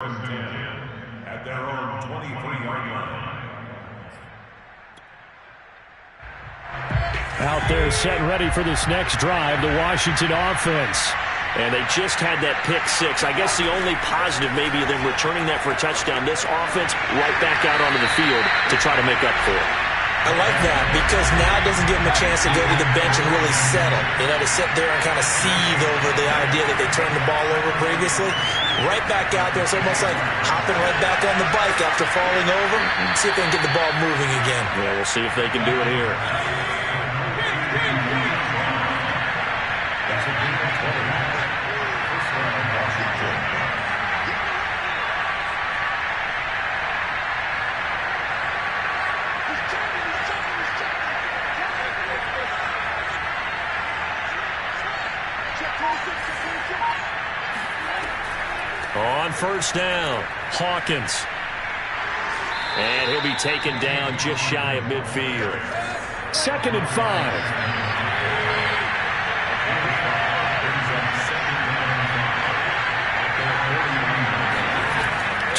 At their own 23-yard line. Out there set and ready for this next drive, the Washington offense. And they just had that pick six. I guess the only positive maybe them returning that for a touchdown. This offense right back out onto the field to try to make up for it. I like that because now it doesn't give them a chance to go to the bench and really settle. To sit there and kind of seethe over the idea that they turned the ball over previously. Right back out there. It's almost like hopping right back on the bike after falling over. See if they can get the ball moving again. Yeah, we'll see if they can do it here. On first down, Hawkins. And he'll be taken down just shy of midfield. 2nd and 5.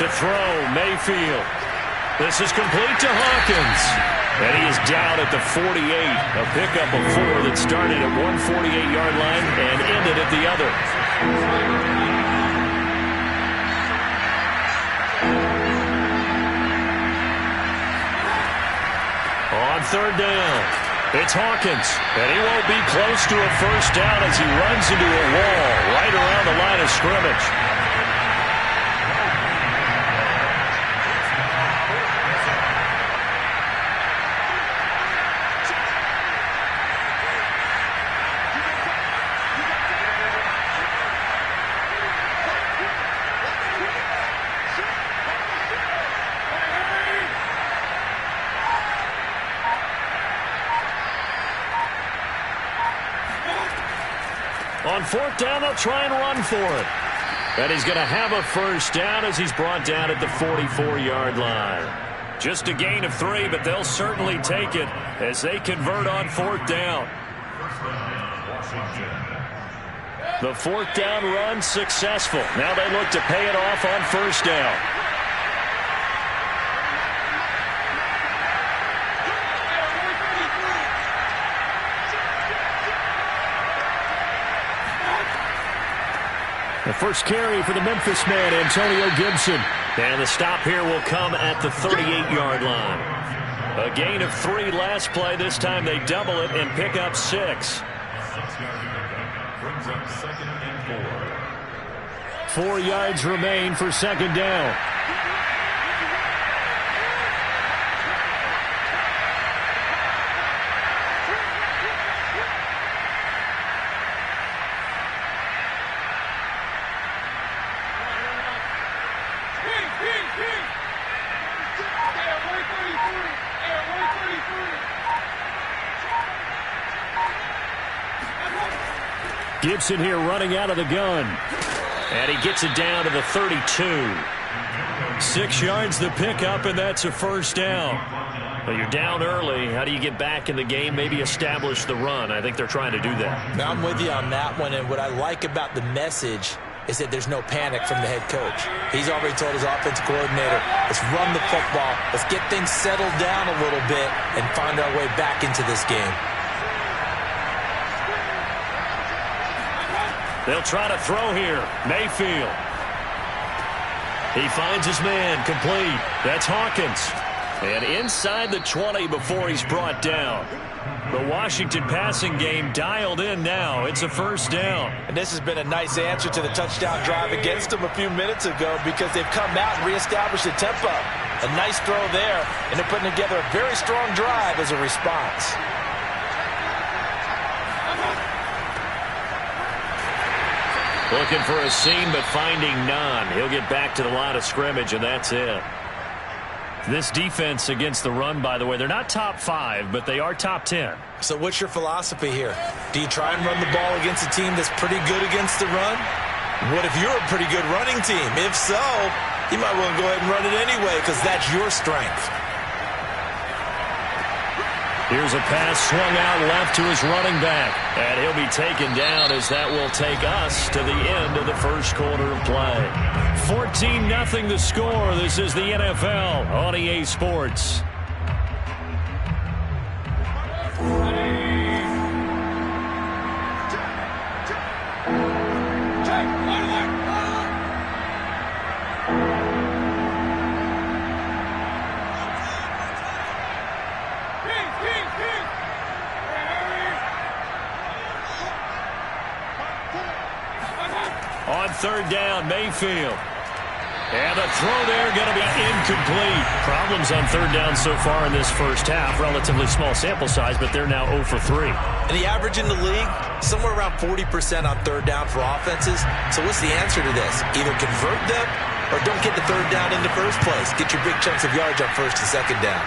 To throw, Mayfield. This is complete to Hawkins. And he is down at the 48. A pickup of 4 that started at one 48-yard line and ended at the other. On 3rd down, it's Hawkins, and he won't be close to a first down as he runs into a wall right around the line of scrimmage. On 4th down, they'll try and run for it. And he's going to have a first down as he's brought down at the 44-yard line. Just a gain of 3, but they'll certainly take it as they convert on 4th down. The 4th down run successful. Now they look to pay it off on first down. The first carry for the Memphis man, Antonio Gibson. And the stop here will come at the 38-yard line. A gain of 3 last play. This time they double it and pick up 6. Brings up 2nd and 4. 4 yards remain for 2nd down. Gibson here running out of the gun. And he gets it down to the 32. 6 yards the pickup, and that's a first down. Well, you're down early. How do you get back in the game? Maybe establish the run. I think they're trying to do that. Now, I'm with you on that one, and what I like about the message is that there's no panic from the head coach. He's already told his offensive coordinator, let's run the football, let's get things settled down a little bit and find our way back into this game. They'll try to throw here. Mayfield. He finds his man, complete. That's Hawkins. And inside the 20 before he's brought down. The Washington passing game dialed in now. It's a first down. And this has been a nice answer to the touchdown drive against them a few minutes ago because they've come out and reestablished the tempo. A nice throw there, and they're putting together a very strong drive as a response. Looking for a seam, but finding none. He'll get back to the line of scrimmage, and that's it. This defense against the run, by the way, they're not top 5, but they are top 10. So what's your philosophy here? Do you try and run the ball against a team that's pretty good against the run? What if you're a pretty good running team? If so, you might want to go ahead and run it anyway because that's your strength. Here's a pass swung out left to his running back. And he'll be taken down as that will take us to the end of the first quarter of play. 14-0 the score. This is the NFL on EA Sports. On third down, Mayfield. And the throw there going to be incomplete. Problems on third down so far in this first half. Relatively small sample size, but they're now 0 for 3. And the average in the league, somewhere around 40% on third down for offenses. So what's the answer to this? Either convert them or don't get the third down in the first place. Get your big chunks of yards on first and second down.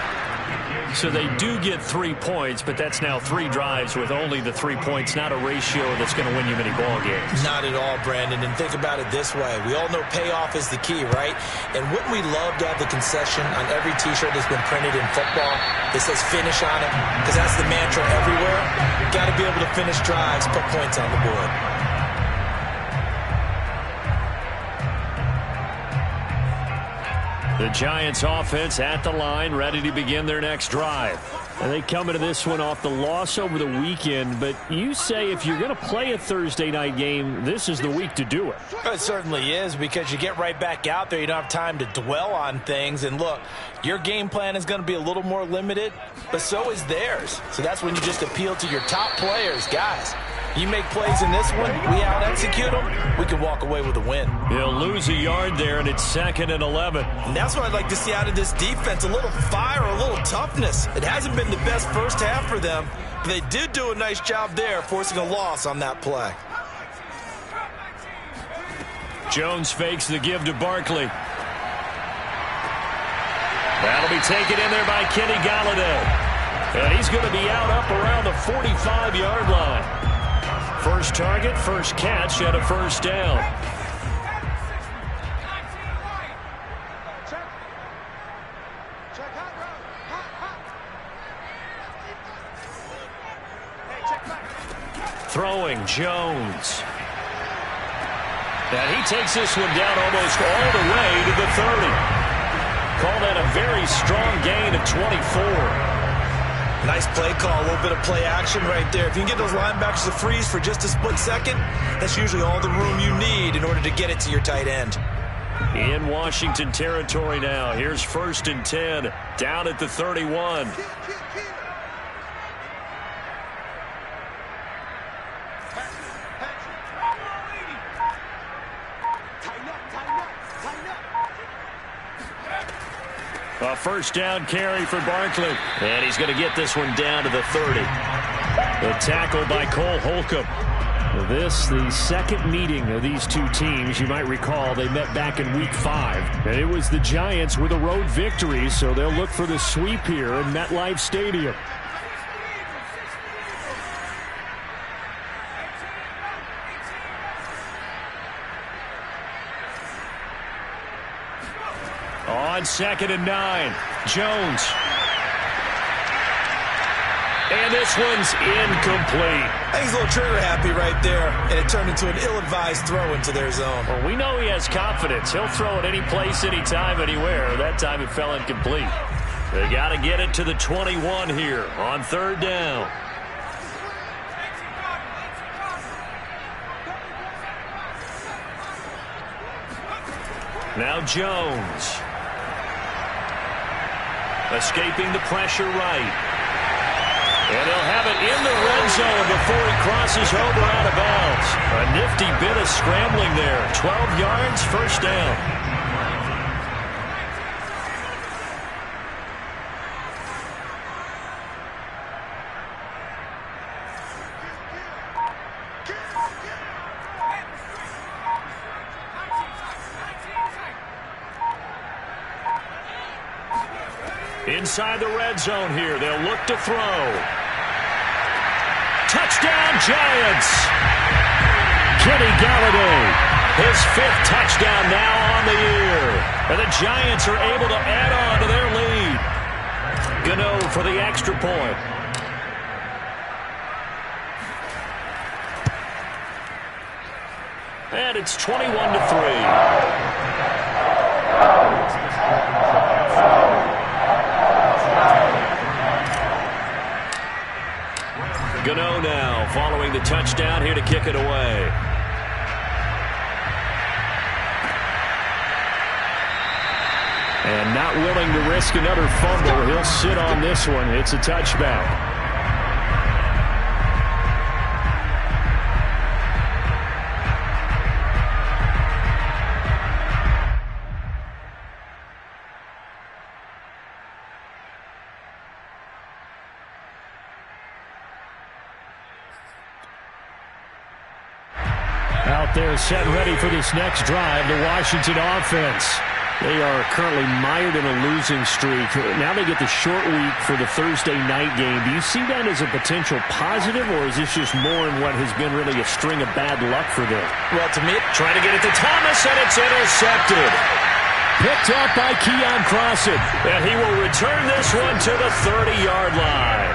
So they do get 3 points, but that's now 3 drives with only the 3 points, not a ratio that's going to win you many ball games. Not at all, Brandon. And think about it this way. We all know payoff is the key, right? And wouldn't we love to have the concession on every T-shirt that's been printed in football that says finish on it? Because that's the mantra everywhere. Got to be able to finish drives, put points on the board. The Giants offense at the line, ready to begin their next drive. And they come into this one off the loss over the weekend, but you say if you're going to play a Thursday night game, this is the week to do it. It certainly is, because you get right back out there. You don't have time to dwell on things. And look, your game plan is going to be a little more limited, but so is theirs. So that's when you just appeal to your top players. Guys, you make plays in this one, we out-execute them, we can walk away with a win. He'll lose a yard there, and it's 2nd and 11. And that's what I'd like to see out of this defense, a little fire, a little toughness. It hasn't been the best first half for them, but they did do a nice job there, forcing a loss on that play. Jones fakes the give to Barkley. That'll be taken in there by Kenny Golladay. And he's going to be out up around the 45-yard line. First target, first catch, and a first down. Throwing, Jones. And he takes this one down almost all the way to the 30. Call that a very strong gain of 24. Nice play call, a little bit of play action right there. If you can get those linebackers to freeze for just a split second, that's usually all the room you need in order to get it to your tight end. In Washington territory now. Here's 1st and 10, down at the 31. A first down carry for Barkley. And he's going to get this one down to the 30. The tackle by Cole Holcomb. This, the second meeting of these two teams. You might recall they met back in Week 5. And it was the Giants with a road victory, so they'll look for the sweep here in MetLife Stadium. On 2nd and 9, Jones. And this one's incomplete. He's a little trigger happy right there, and it turned into an ill-advised throw into their zone. Well, we know he has confidence. He'll throw it any place, anytime, anywhere. That time it fell incomplete. They got to get it to the 21 here on 3rd down. Now Jones. Escaping the pressure right. And he'll have it in the red zone before he crosses over out of bounds. A nifty bit of scrambling there. 12 yards, first down. Inside the red zone here. They'll look to throw. Touchdown, Giants! Kenny Golladay, his 5th touchdown now on the year. And the Giants are able to add on to their lead. Gano for the extra point. And it's 21-3. Gano now following the touchdown here to kick it away. And not willing to risk another fumble. He'll sit on this one. It's a touchback. Out there set ready for this next drive, the Washington offense. They are currently mired in a losing streak. Now they get the short week for the Thursday night game. Do you see that as a potential positive, or is this just more in what has been really a string of bad luck for them? Well, to me, trying to get it to Thomas, and it's intercepted. Picked up by Keon Crossen. And he will return this one to the 30-yard line.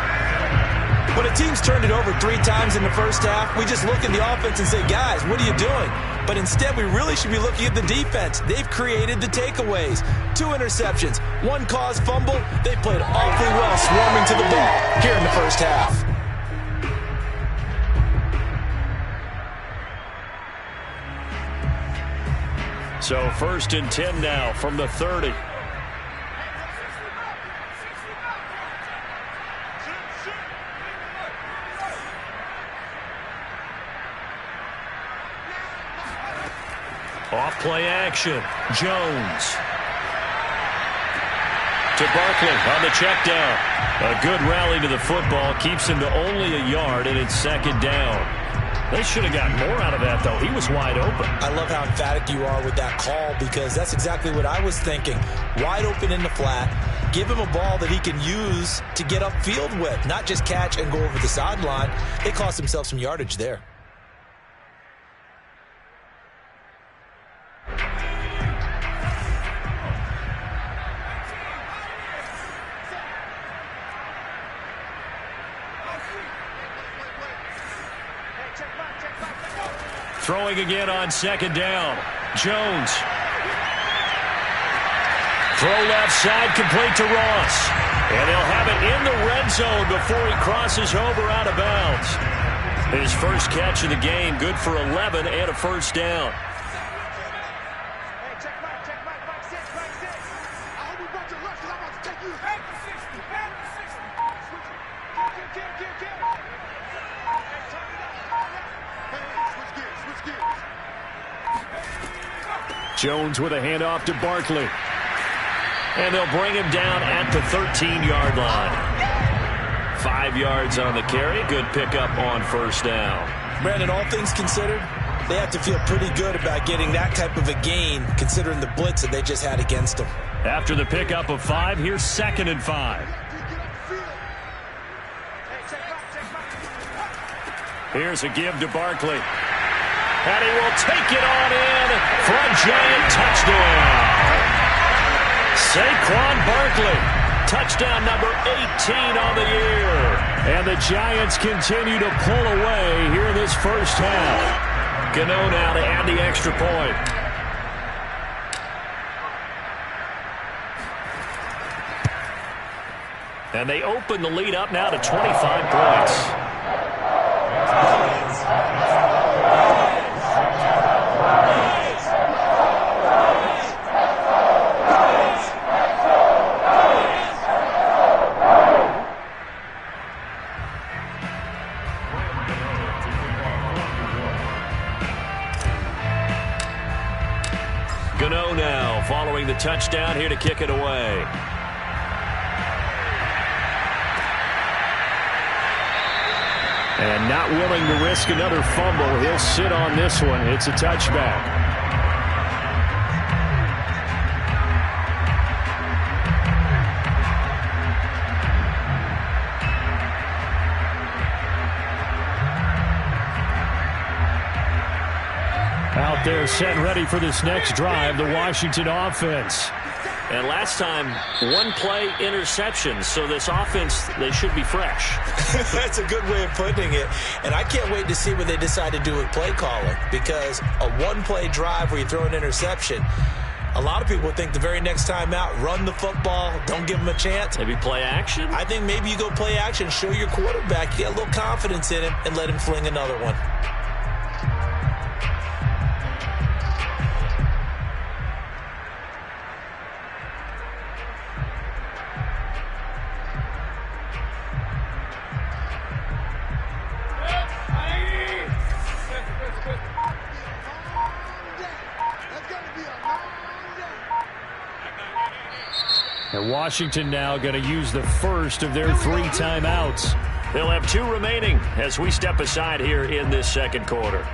When a team's turned it over 3 times in the first half, we just look at the offense and say, guys, what are you doing? But instead, we really should be looking at the defense. They've created the takeaways. 2 interceptions, 1 caused fumble. They played awfully well swarming to the ball here in the first half. So 1st and 10 now from the 30. Off play action. Jones. To Barkley on the check down. A good rally to the football. Keeps him to only a yard, and it's 2nd down. They should have gotten more out of that, though. He was wide open. I love how emphatic you are with that call, because that's exactly what I was thinking. Wide open in the flat. Give him a ball that he can use to get upfield with, not just catch and go over the sideline. They cost themselves some yardage there. Throwing again on 2nd down. Jones. Throw left side, complete to Ross. And they'll have it in the red zone before he crosses over out of bounds. His first catch of the game, good for 11 and a 1st down. Jones with a handoff to Barkley. And they'll bring him down at the 13-yard line. 5 yards on the carry. Good pickup on 1st down. Brandon, all things considered, they have to feel pretty good about getting that type of a gain, considering the blitz that they just had against them. After the pickup of 5, here's 2nd and 5. Here's a give to Barkley. And he will take it on in for a giant touchdown. Saquon Barkley, touchdown number 18 on the year. And the Giants continue to pull away here in this first half. Gano now to add the extra point. And they open the lead up now to 25 points. Gano now following the touchdown here to kick it away. And not willing to risk another fumble. He'll sit on this one. It's a touchback. Out there set ready for this next drive, the Washington offense. And last time, one play interception. So this offense, they should be fresh. That's a good way of putting it. And I can't wait to see what they decide to do with play calling, because a one-play drive where you throw an interception, a lot of people think the very next time out, run the football, don't give them a chance. Maybe play action? I think maybe you go play action, show your quarterback, you get a little confidence in him, and let him fling another one. And Washington now going to use the first of their 3 timeouts. They'll have 2 remaining as we step aside here in this second quarter.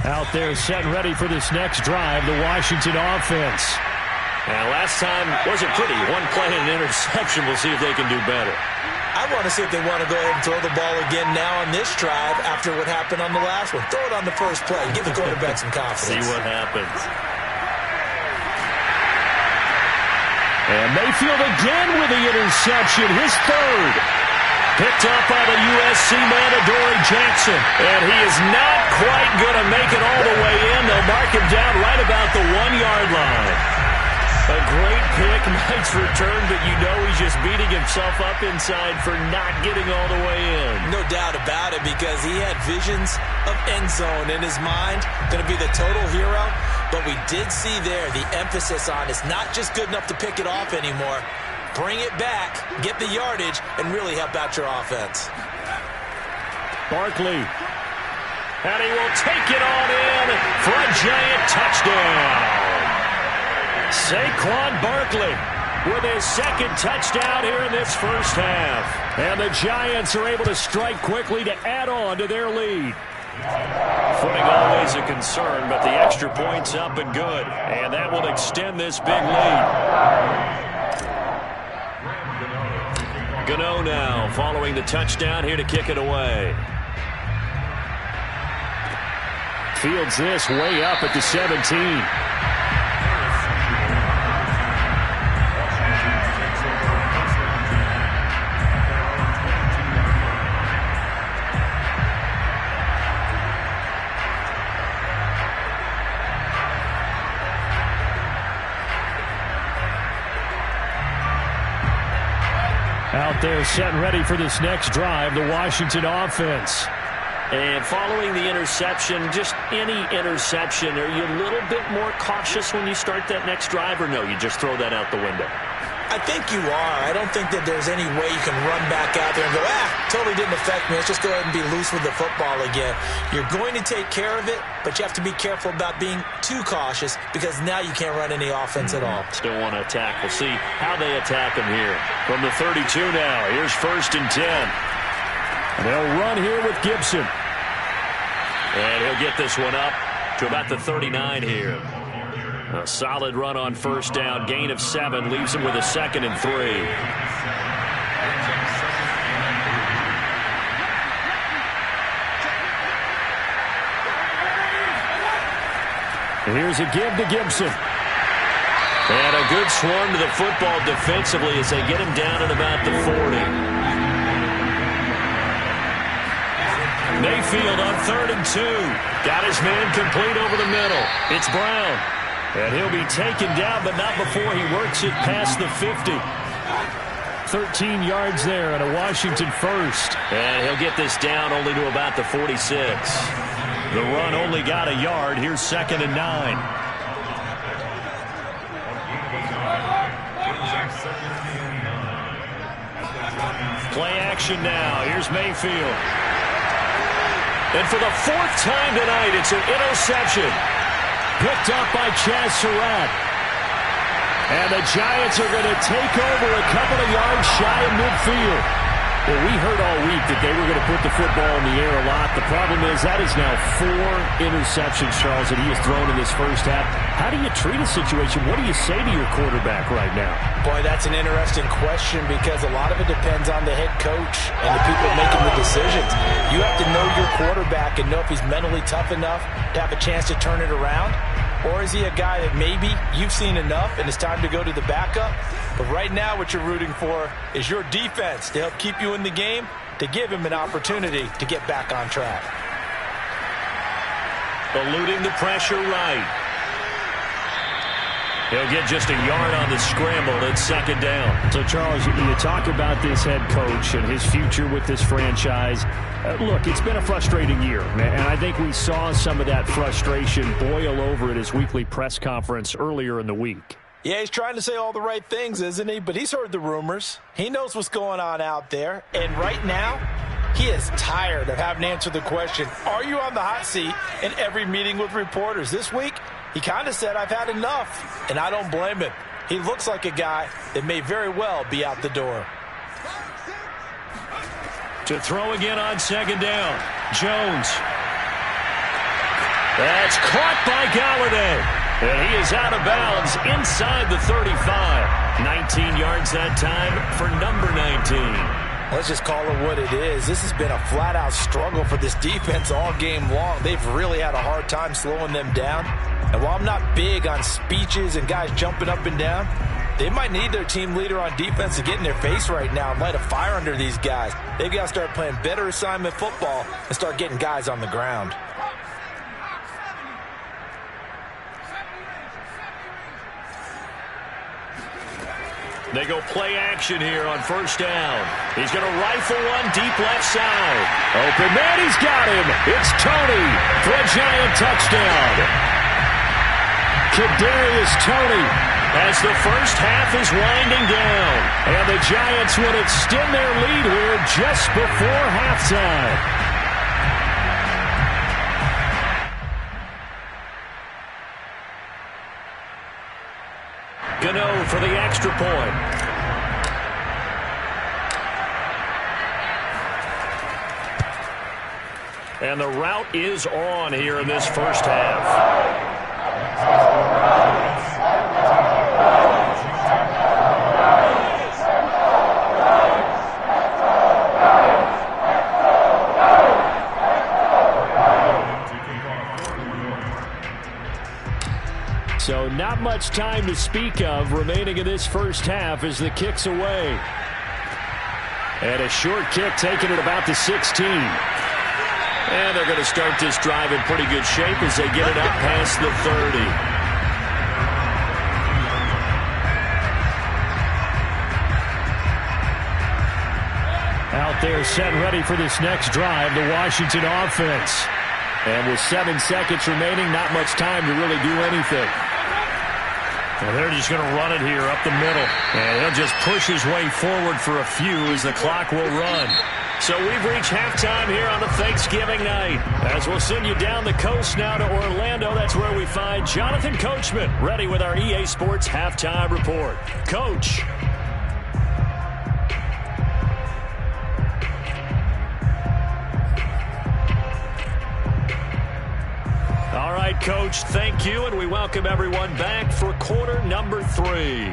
Out there set and ready for this next drive, the Washington offense. Now, last time wasn't pretty. One play and an interception. We'll see if they can do better. I want to see if they want to go ahead and throw the ball again now on this drive after what happened on the last one. Throw it on the first play. Give the quarterback some confidence. See what happens. And Mayfield again with the interception, his third. Picked up by the USC man, Adoree Jackson. And he is not quite going to make it all the way in. They'll mark him down right about the 1-yard line. A great pick, nice return, but you know he's just beating himself up inside for not getting all the way in. No doubt about it, because he had visions of end zone in his mind. Going to be the total hero. But we did see there the emphasis on it's not just good enough to pick it off anymore. Bring it back, get the yardage, and really help out your offense. Barkley. And he will take it on in for a giant touchdown. Saquon Barkley with his second touchdown here in this first half. And the Giants are able to strike quickly to add on to their lead. Footing always a concern, but the extra point's up and good. And that will extend this big lead. Gano now following the touchdown here to kick it away. Fields this way up at the 17. Out there set and ready for this next drive, the Washington offense. And following the interception, just any interception, are you a little bit more cautious when you start that next drive, or no, you just throw that out the window? I think you are. I don't think that there's any way you can run back out there and go, totally didn't affect me. Let's just go ahead and be loose with the football again. You're going to take care of it, but you have to be careful about being too cautious, because now you can't run any offense at all. Still want to attack. We'll see how they attack him here. From the 32 now, here's 1st and 10. They'll run here with Gibson. And he'll get this one up to about the 39 here. A solid run on 1st down. Gain of 7 leaves him with a 2nd and 3. Here's a give to Gibson. And a good swarm to the football defensively as they get him down at about the 40. Mayfield on 3rd and 2. Got his man complete over the middle. It's Brown. And he'll be taken down, but not before he works it past the 50. 13 yards there and a Washington first. And he'll get this down only to about the 46. The run only got a yard. Here's 2nd and 9. Play action now. Here's Mayfield. And for the 4th time tonight, it's an interception. Picked up by Chaz Surratt. And the Giants are going to take over a couple of yards shy of midfield. Well, we heard all week that they were going to put the football in the air a lot. The problem is that is now 4 interceptions, Charles, that he has thrown in this first half. How do you treat a situation? What do you say to your quarterback right now? Boy, that's an interesting question because a lot of it depends on the head coach and the people making the decisions. You have to know your quarterback and know if he's mentally tough enough to have a chance to turn it around. Or is he a guy that maybe you've seen enough and it's time to go to the backup? But right now what you're rooting for is your defense to help keep you in the game, to give him an opportunity to get back on track. Eluding the pressure right. He'll get just a yard on the scramble. It's second down. So, Charles, you talk about this head coach and his future with this franchise. Look, it's been a frustrating year, and I think we saw some of that frustration boil over at his weekly press conference earlier in the week. Yeah, he's trying to say all the right things, isn't he? But he's heard the rumors. He knows what's going on out there. And right now, he is tired of having to answer the question, are you on the hot seat in every meeting with reporters? This week, he kind of said, I've had enough. And I don't blame him. He looks like a guy that may very well be out the door. To throw again on second down. Jones. That's caught by Galladay. And he is out of bounds inside the 35. 19 yards that time for number 19. Let's just call it what it is. This has been a flat-out struggle for this defense all game long. They've really had a hard time slowing them down. And while I'm not big on speeches and guys jumping up and down, they might need their team leader on defense to get in their face right now and light a fire under these guys. They've got to start playing better assignment football and start getting guys on the ground. They go play action here on first down. He's going to rifle one deep left side. Open man, he's got him. It's Toney for a Giant touchdown. Kadarius Toney as the first half is winding down. And the Giants would extend their lead here just before halftime. Gano for the extra point. And the route is on here in this first half. So not much time to speak of remaining in this first half as the kick's away. And a short kick taken at about the 16. And they're going to start this drive in pretty good shape as they get it up past the 30. Out there set ready for this next drive, the Washington offense. And with 7 seconds remaining, not much time to really do anything. Well, they're just going to run it here up the middle. And he'll just push his way forward for a few as the clock will run. So we've reached halftime here on a Thanksgiving night. As we'll send you down the coast now to Orlando, that's where we find Jonathan Coachman, ready with our EA Sports Halftime Report. Coach. All right, Coach, thank you, and we welcome everyone back for quarter number 3.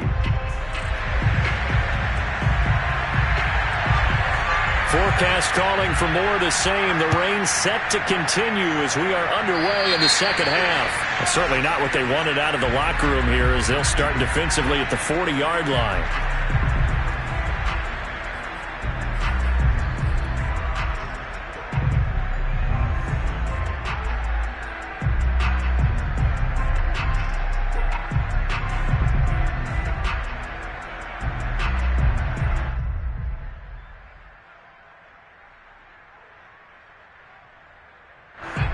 Forecast calling for more of the same. The rain set to continue as we are underway in the second half. Well, certainly not what they wanted out of the locker room here as they'll start defensively at the 40-yard line.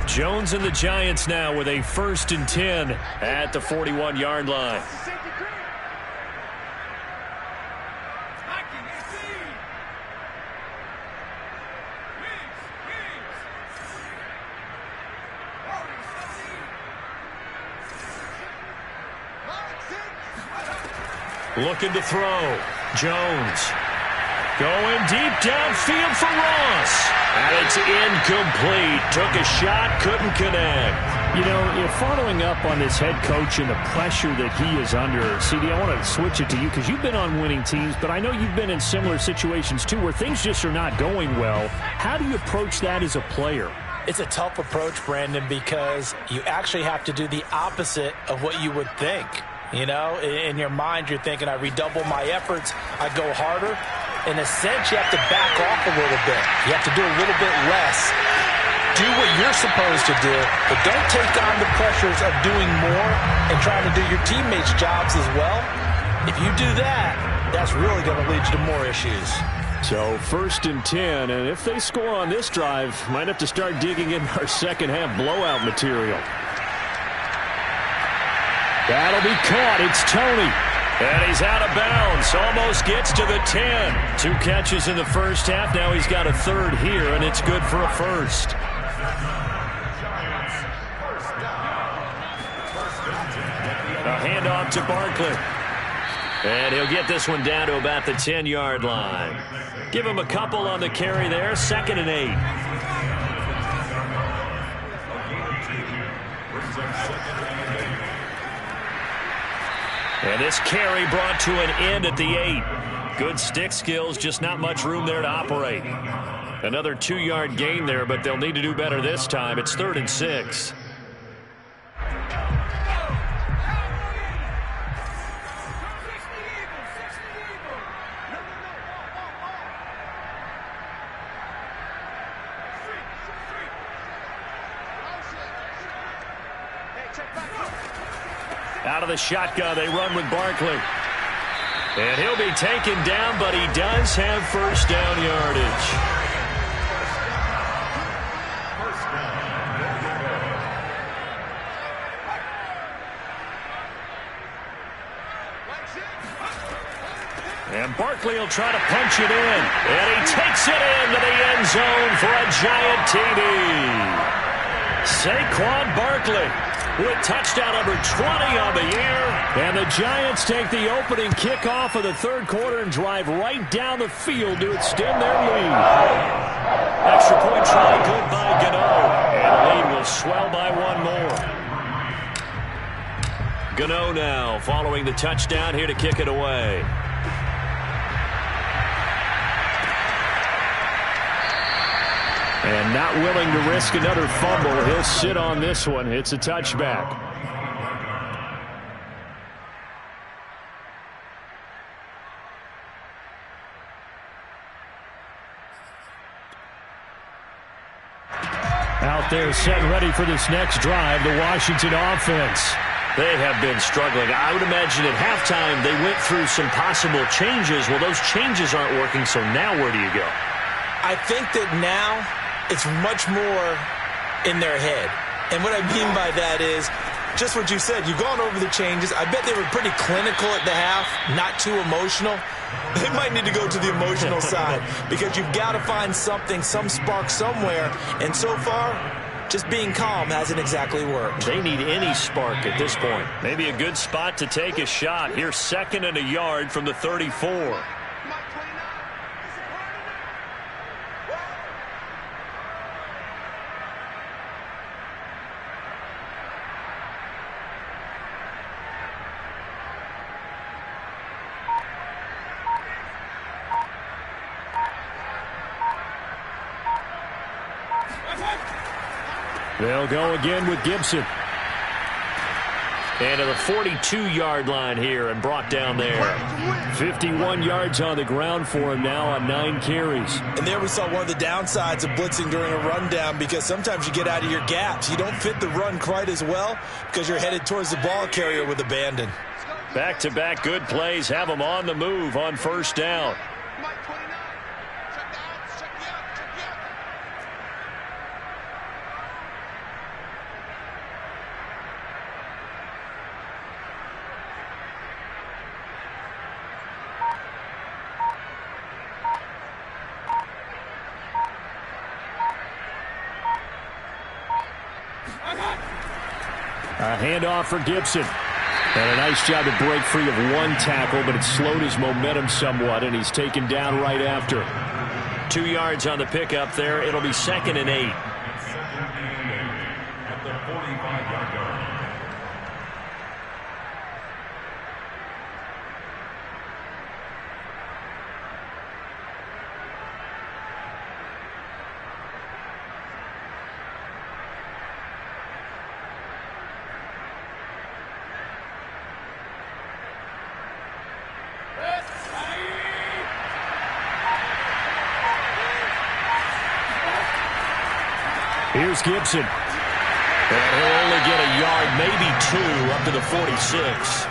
Jones and the Giants now with a 1st and 10 at the 41-yard line. Looking to throw. Jones. Going deep downfield for Ross. And it's incomplete. Took a shot, couldn't connect. You know, following up on this head coach and the pressure that he is under, CD, I want to switch it to you because you've been on winning teams, but I know you've been in similar situations too where things just are not going well. How do you approach that as a player? It's a tough approach, Brandon, because you actually have to do the opposite of what you would think. You know, in your mind, you're thinking, I redouble my efforts, I go harder. In a sense, you have to back off a little bit. You have to do a little bit less. Do what you're supposed to do, but don't take on the pressures of doing more and trying to do your teammates' jobs as well. If you do that, that's really going to lead you to more issues. So 1st and 10, and if they score on this drive, might have to start digging in our second half blowout material. That'll be caught. It's Toney. And he's out of bounds. Almost gets to the 10. 2 catches in the first half. Now he's got a third here, and it's good for a first. A handoff to Barkley. And he'll get this one down to about the 10-yard line. Give him a couple on the carry there. 2nd and 8. And this carry brought to an end at the 8. Good stick skills, just not much room there to operate. Another 2-yard gain there, but they'll need to do better this time. It's 3rd and 6. Out of the shotgun, they run with Barkley. And he'll be taken down, but he does have first down yardage. And Barkley will try to punch it in. And he takes it into the end zone for a giant TD. Saquon Barkley with touchdown number 20 on the year. And the Giants take the opening kickoff of the 3rd quarter and drive right down the field to extend their lead. Extra point try good by Gano. And the lead will swell by 1 more. Gano now following the touchdown here to kick it away. And not willing to risk another fumble. He'll sit on this one. It's a touchback. Out there set and ready for this next drive, the Washington offense. They have been struggling. I would imagine at halftime they went through some possible changes. Well, those changes aren't working, so now where do you go? I think that now it's much more in their head. And what I mean by that is just what you said. You've gone over the changes. I bet they were pretty clinical at the half, not too emotional. They might need to go to the emotional side because you've got to find something, some spark somewhere. And so far, just being calm hasn't exactly worked. They need any spark at this point. Maybe a good spot to take a shot. Here's 2nd and a yard from the 34. They'll go again with Gibson. And to the 42-yard line here and brought down there. 51 yards on the ground for him now on 9 carries. And there we saw one of the downsides of blitzing during a rundown because sometimes you get out of your gaps. You don't fit the run quite as well because you're headed towards the ball carrier with abandon. Back-to-back good plays have them on the move on first down. A handoff for Gibson. And a nice job to break free of one tackle, but it slowed his momentum somewhat, and he's taken down right after. 2 yards on the pickup there. It'll be 2nd and 8. At the 45-yard line. Here's Gibson. And he'll only get a yard, maybe 2, up to the 46.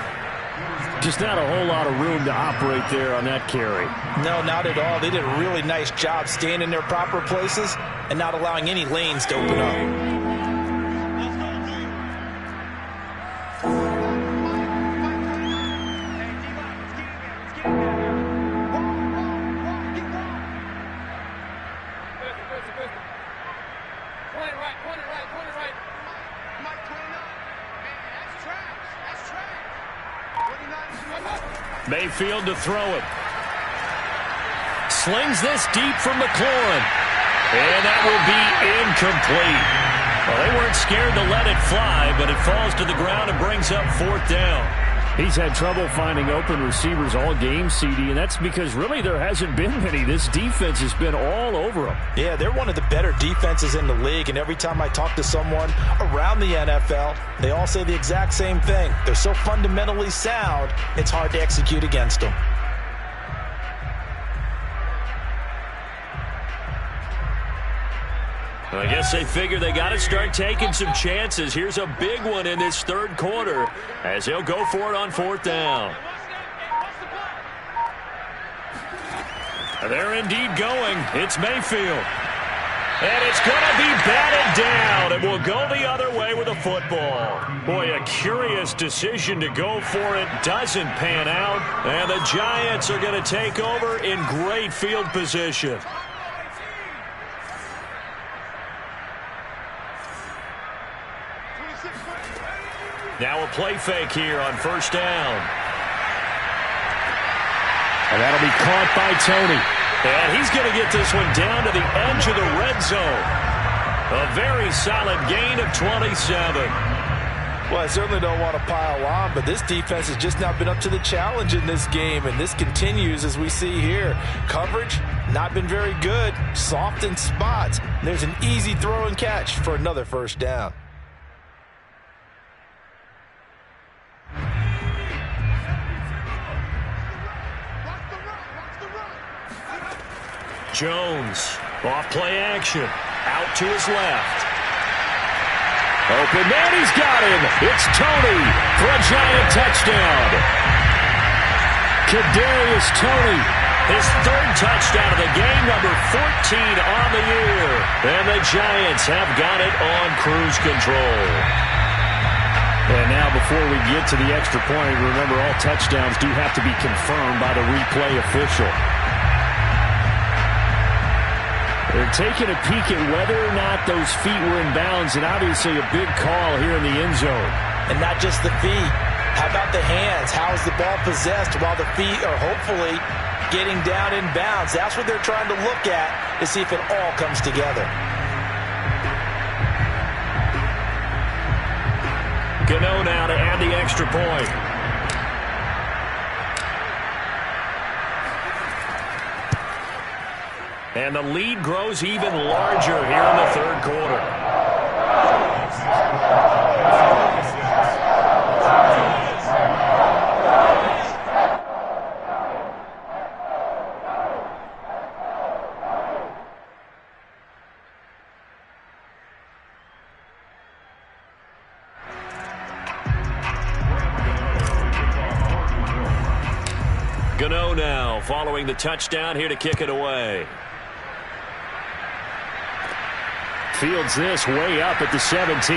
Just not a whole lot of room to operate there on that carry. No, not at all. They did a really nice job staying in their proper places and not allowing any lanes to open up. Mayfield to throw it. Slings this deep from McLaurin. And that will be incomplete. Well, they weren't scared to let it fly, but it falls to the ground and brings up 4th down. He's had trouble finding open receivers all game, CD, and that's because really there hasn't been many. This defense has been all over them. Yeah, they're one of the better defenses in the league, and every time I talk to someone around the NFL, they all say the exact same thing. They're so fundamentally sound, it's hard to execute against them. I guess they figure they got to start taking some chances. Here's a big one in this 3rd quarter as they'll go for it on 4th down. They're indeed going. It's Mayfield. And it's going to be batted down, and will go the other way with a football. Boy, a curious decision to go for it. Doesn't pan out, and the Giants are going to take over in great field position. Now a play fake here on 1st down. And that'll be caught by Tony. And he's going to get this one down to the edge of the red zone. A very solid gain of 27. Well, I certainly don't want to pile on, but this defense has just not been up to the challenge in this game, and this continues as we see here. Coverage, not been very good. Soft in spots. There's an easy throw and catch for another 1st down. Jones, off play action, out to his left. Open man, he's got him. It's Tony for a Giant touchdown. Kadarius Toney. His 3rd touchdown of the game, number 14 on the year. And the Giants have got it on cruise control. And now before we get to the extra point, remember all touchdowns do have to be confirmed by the replay official. They're taking a peek at whether or not those feet were in bounds, and obviously a big call here in the end zone. And not just the feet. How about the hands? How is the ball possessed while the feet are hopefully getting down in bounds? That's what they're trying to look at to see if it all comes together. Gano now to add the extra point. And the lead grows even larger here in the 3rd quarter. Gano now following the touchdown here to kick it away. Fields this way up at the 17.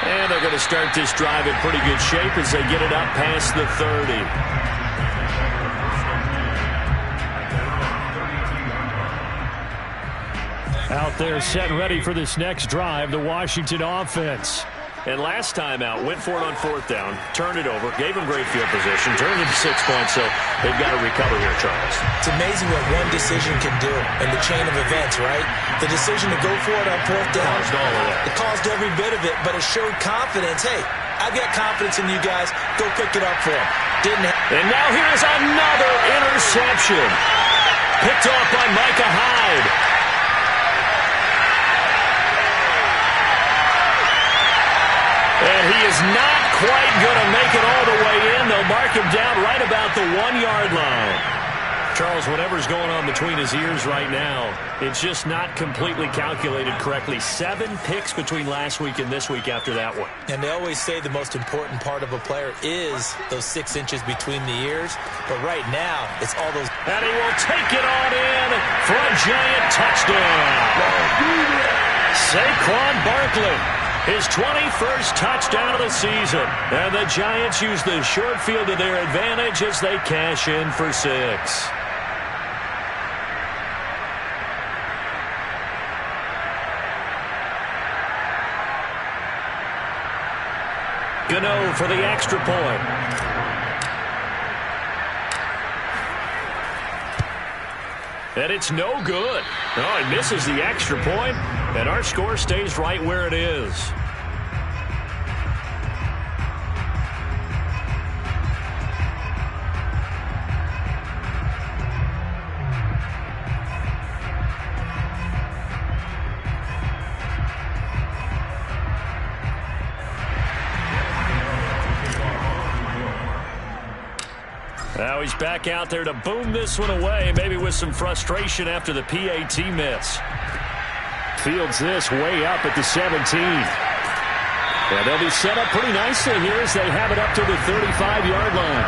And they're going to start this drive in pretty good shape as they get it up past the 30. Out there set and ready for this next drive, the Washington offense. And last time out, went for it on 4th down, turned it over, gave them great field position, turned it to 6 points, so they've got to recover here, Charles. It's amazing what one decision can do in the chain of events, right? The decision to go for it on 4th down, Caused all of that. it caused every bit of it, but it showed confidence. Hey, I've got confidence in you guys. Go pick it up for them. And now here's another interception. Picked off by Micah Hyde. And he is not quite going to make it all the way in. They'll mark him down right about the 1-yard line. Charles, whatever's going on between his ears right now, it's just not completely calculated correctly. 7 picks between last week and this week after that one. And they always say the most important part of a player is those 6 inches between the ears. But right now, it's all those. And he will take it on in for a giant touchdown. Saquon Barkley, his 21st touchdown of the season. And the Giants use the short field to their advantage as they cash in for 6. Gano for the extra point. And it's no good. Oh, he misses the extra point, and our score stays right where it is. Now he's back out there to boom this one away, maybe with some frustration after the PAT miss. Fields this way up at the 17. And they'll be set up pretty nicely here as they have it up to the 35-yard line.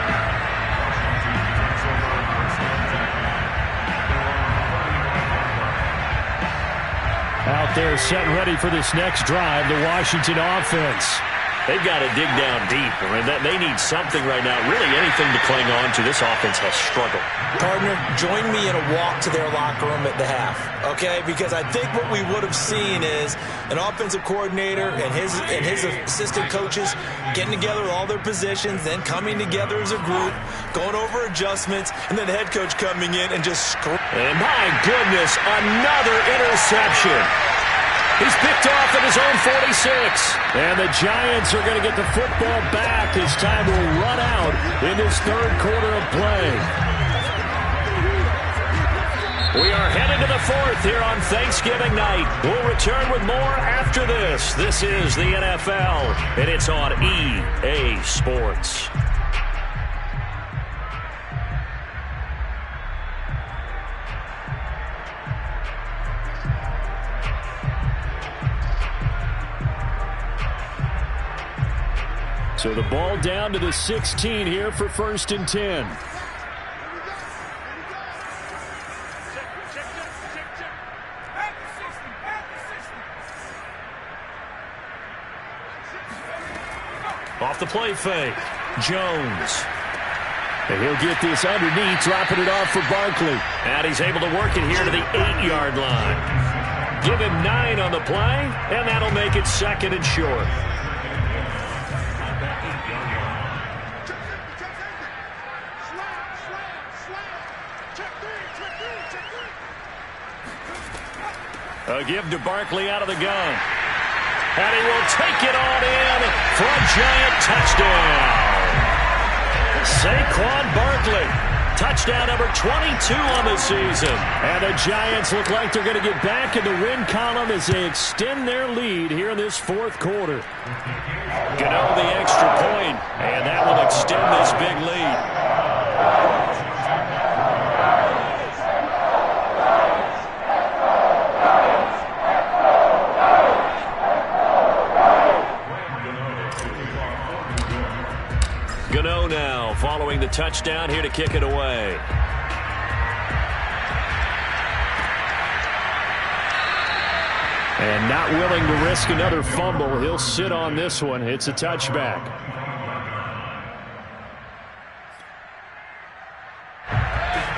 Out there set and ready for this next drive, the Washington offense. They've got to dig down deep. I mean, they need something right now, really anything to cling on to. This offense has struggled. Partner, join me in a walk to their locker room at the half, okay? Because I think what we would have seen is an offensive coordinator and his assistant coaches getting together with all their positions, then coming together as a group, going over adjustments, and then the head coach coming in and just And my goodness, another interception. He's picked off at his own 46. And the Giants are going to get the football back as time will run out in this third quarter of play. We are headed to the 4th here on Thanksgiving night. We'll return with more after this. This is the NFL, and it's on EA Sports. So the ball down to the 16 here for 1st and 10. Off the play fake, Jones. And he'll get this underneath, dropping it off for Barkley. And he's able to work it here to the 8-yard line. Give him 9 on the play, and that'll make it 2nd and short. A give to Barkley out of the gun. And he will take it on in for a giant touchdown. Saquon Barkley, touchdown number 22 on the season. And the Giants look like they're going to get back in the win column as they extend their lead here in this 4th quarter. Gano the extra point, and that will extend this big lead. Gano now following the touchdown here to kick it away. And not willing to risk another fumble. He'll sit on this one. It's a touchback.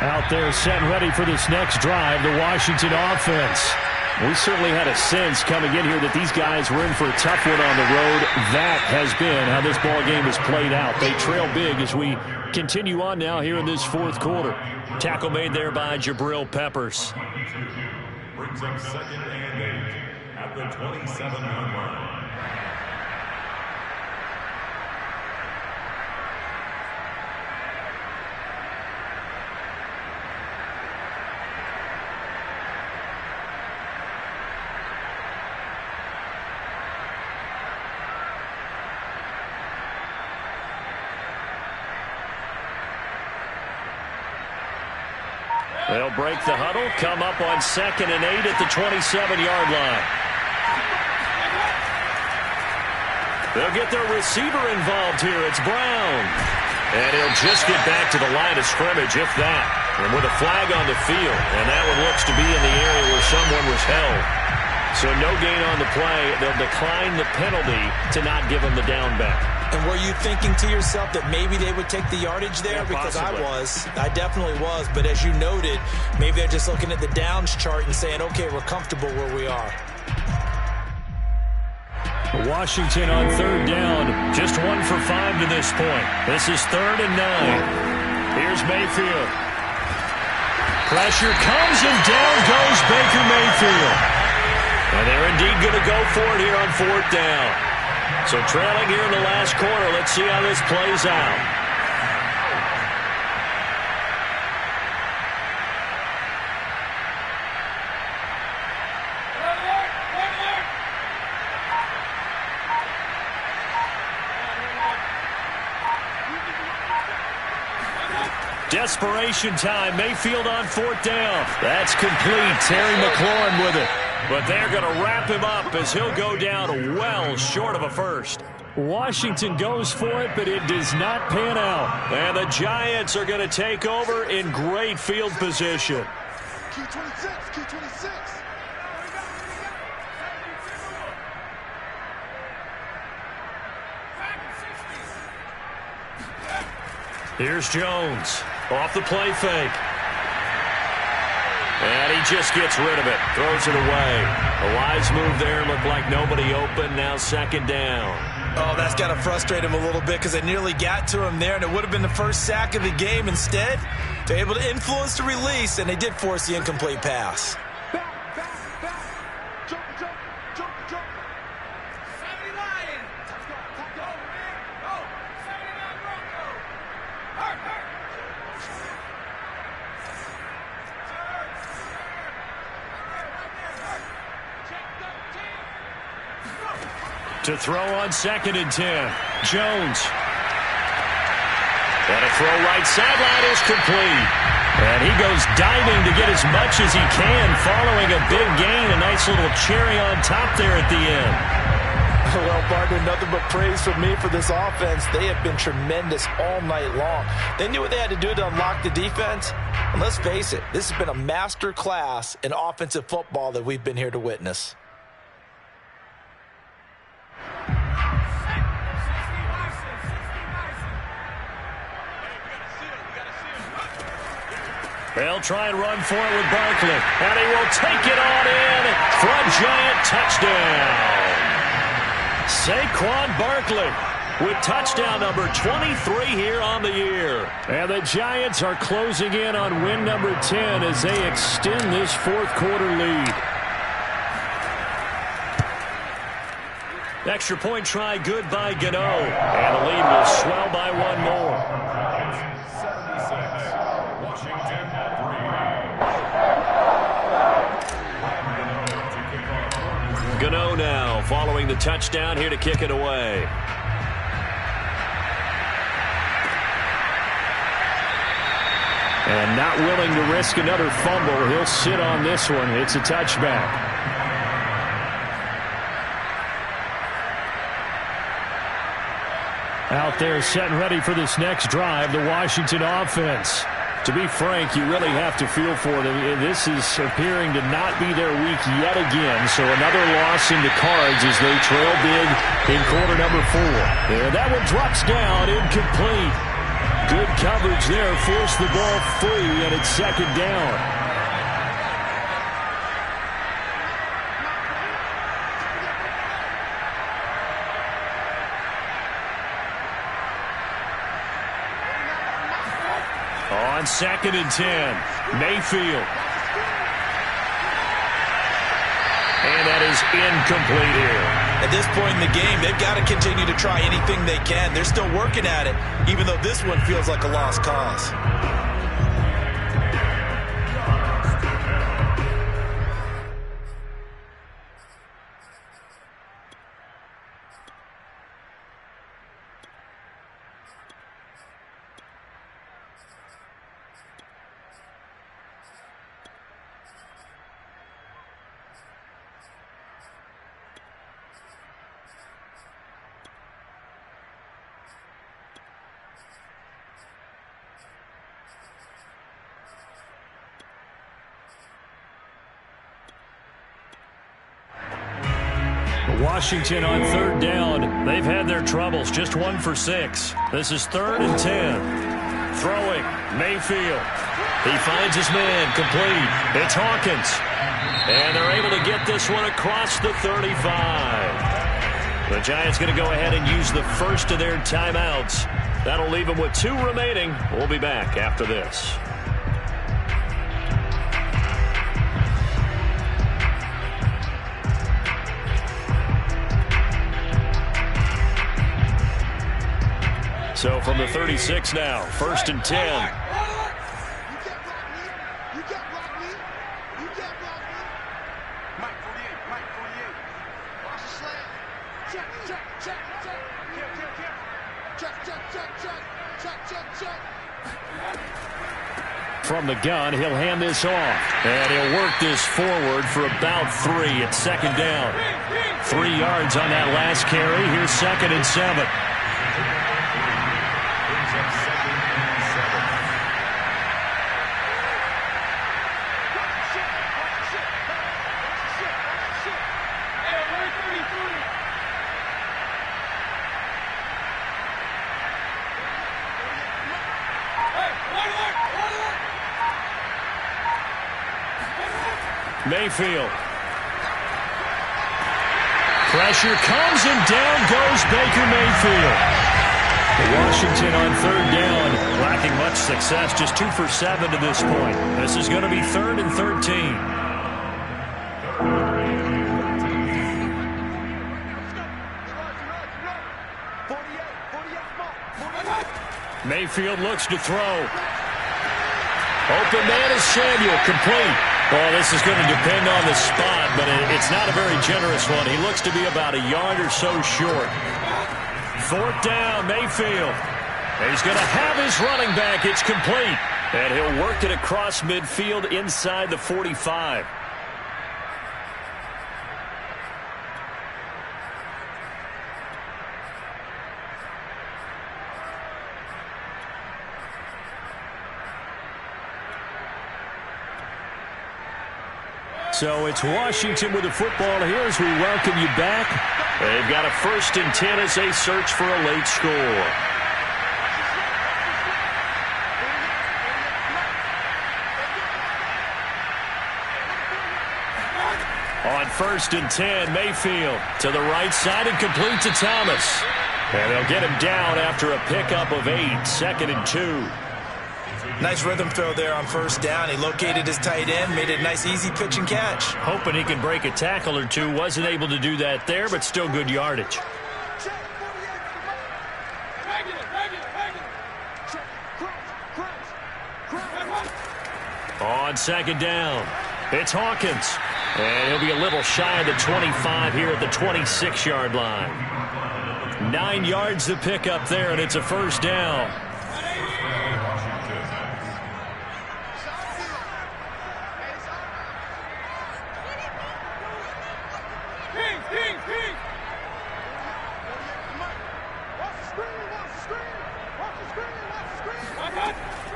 Out there set and ready for this next drive, the Washington offense. We certainly had a sense coming in here that these guys were in for a tough one on the road. That has been how this ball game has played out. They trail big as we continue on now here in this fourth quarter. Tackle made there by Jabril Peppers. Brings up 2nd and 8 at the 27-yard line. They'll break the huddle, come up on 2nd and 8 at the 27-yard line. They'll get their receiver involved here. It's Brown. And he'll just get back to the line of scrimmage, if that. And with a flag on the field. And that one looks to be in the area where someone was held. So no gain on the play. They'll decline the penalty to not give him the down back. And were you thinking to yourself that maybe they would take the yardage there? Yeah, because possibly. I definitely was. But as you noted, maybe they're just looking at the downs chart and saying, okay, we're comfortable where we are. Washington on 3rd down. Just 1 for 5 to this point. This is 3rd and 9. Here's Mayfield. Pressure comes and down goes Baker Mayfield. And they're indeed going to go for it here on 4th down. So trailing here in the last quarter. Let's see how this plays out. Desperation time. Mayfield on 4th down. That's complete. Terry McLaurin with it. But they're going to wrap him up as he'll go down well short of a first. Washington goes for it, but it does not pan out. And the Giants are going to take over in great field position. Key 26, key 26. Here's Jones. Off the play fake. And he just gets rid of it. Throws it away. A wise move there. Looked like nobody open. Now 2nd down. Oh, that's got to frustrate him a little bit because they nearly got to him there, and it would have been the first sack of the game. Instead, they're able to influence the release, and they did force the incomplete pass. Jump, jump, jump, jump. 70 Lions. Let's go, let's go. Go. 79 Broncos. Hurt, hurt. To throw on 2nd and 10. Jones. And a throw right sideline is complete. And he goes diving to get as much as he can following a big gain. A nice little cherry on top there at the end. Well, partner, nothing but praise from me for this offense. They have been tremendous all night long. They knew what they had to do to unlock the defense. And let's face it, this has been a master class in offensive football that we've been here to witness. They'll try and run for it with Barkley. And he will take it on in for a Giant touchdown. Saquon Barkley with touchdown number 23 here on the year. And the Giants are closing in on win number 10 as they extend this fourth quarter lead. Extra point try good by Gano. And the lead will swell by 1 more. Gano now following the touchdown here to kick it away. And not willing to risk another fumble. He'll sit on this one. It's a touchback. Out there set and ready for this next drive, the Washington offense. To be frank, you really have to feel for them. This is appearing to not be their week yet again. So another loss in the cards as they trail big in quarter number 4. And that one drops down, incomplete. Good coverage there, forced the ball free, and it's 2nd down. On 2nd and 10, Mayfield. And that is incomplete here. At this point in the game, they've got to continue to try anything they can. They're still working at it, even though this one feels like a lost cause. Washington on 3rd down. They've had their troubles. Just 1 for 6. This is 3rd and 10. Throwing. Mayfield. He finds his man. Complete. It's Hawkins. And they're able to get this one across the 35. The Giants going to go ahead and use the first of their timeouts. That'll leave them with 2 remaining. We'll be back after this. So from the 36 now, 1st and 10. You can't block me. You can't block me. You can't block me. Mike 48. Mike 48. Watch the slant. Check, check, check, check. Check, check, check, check. Check, check, check. From the gun, he'll hand this off. And he'll work this forward for about 3 at 2nd down. 3 yards on that last carry. Here's 2nd and 7. Mayfield. Pressure comes and down goes Baker Mayfield. Washington on 3rd down, lacking much success, just 2 for 7 to this point. This is going to be 3rd and 13. Mayfield looks to throw. Open man is Samuel, complete. Well, this is going to depend on the spot, but it's not a very generous one. He looks to be about a yard or so short. 4th down, Mayfield. He's going to have his running back. It's complete. And he'll work it across midfield inside the 45. So it's Washington with the football here as we welcome you back. They've got a 1st and 10 as they search for a late score. On 1st and 10, Mayfield to the right side and complete to Thomas. And they'll get him down after a pickup of 8, 2nd and 2. Nice rhythm throw there on 1st down. He located his tight end, made it a nice easy pitch and catch. Hoping he can break a tackle or two. Wasn't able to do that there, but still good yardage. On 2nd down, it's Hawkins. And he'll be a little shy of the 25 here at the 26-yard line. 9 yards to pick up there, and it's a 1st down.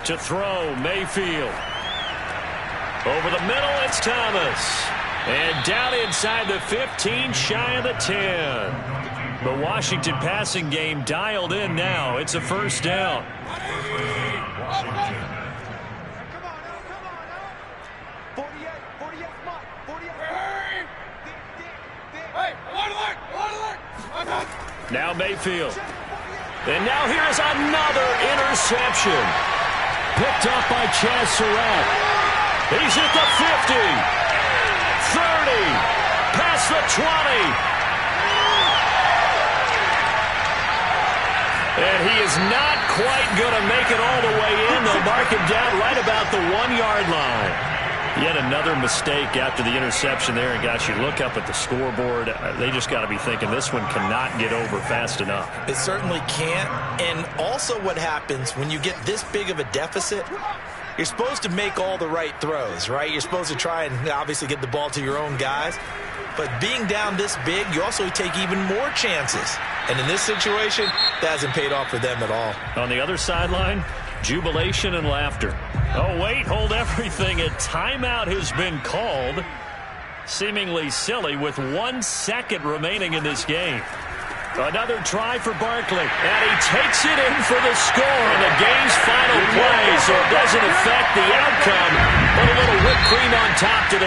To throw, Mayfield. Over the middle, it's Thomas. And down inside the 15, shy of the 10. The Washington passing game dialed in now. It's a 1st down. Now Mayfield. And now here's another interception. picked up by Chaz Surratt. He's at the 50, 30, past the 20. And he is not quite going to make it all the way in. They'll mark him down right about the 1-yard line. Yet another mistake after the interception there. And, gosh, you look up at the scoreboard, they just got to be thinking this one cannot get over fast enough. It certainly can't. And also what happens when you get this big of a deficit, you're supposed to make all the right throws, right? You're supposed to try and obviously get the ball to your own guys. But being down this big, you also take even more chances. And in this situation, that hasn't paid off for them at all. On the other sideline, jubilation and laughter. Oh, wait, hold everything. A timeout has been called. Seemingly silly with 1 second remaining in this game. Another try for Barkley. And he takes it in for the score on the game's final play. So it doesn't affect the outcome. But a little whipped cream on top to the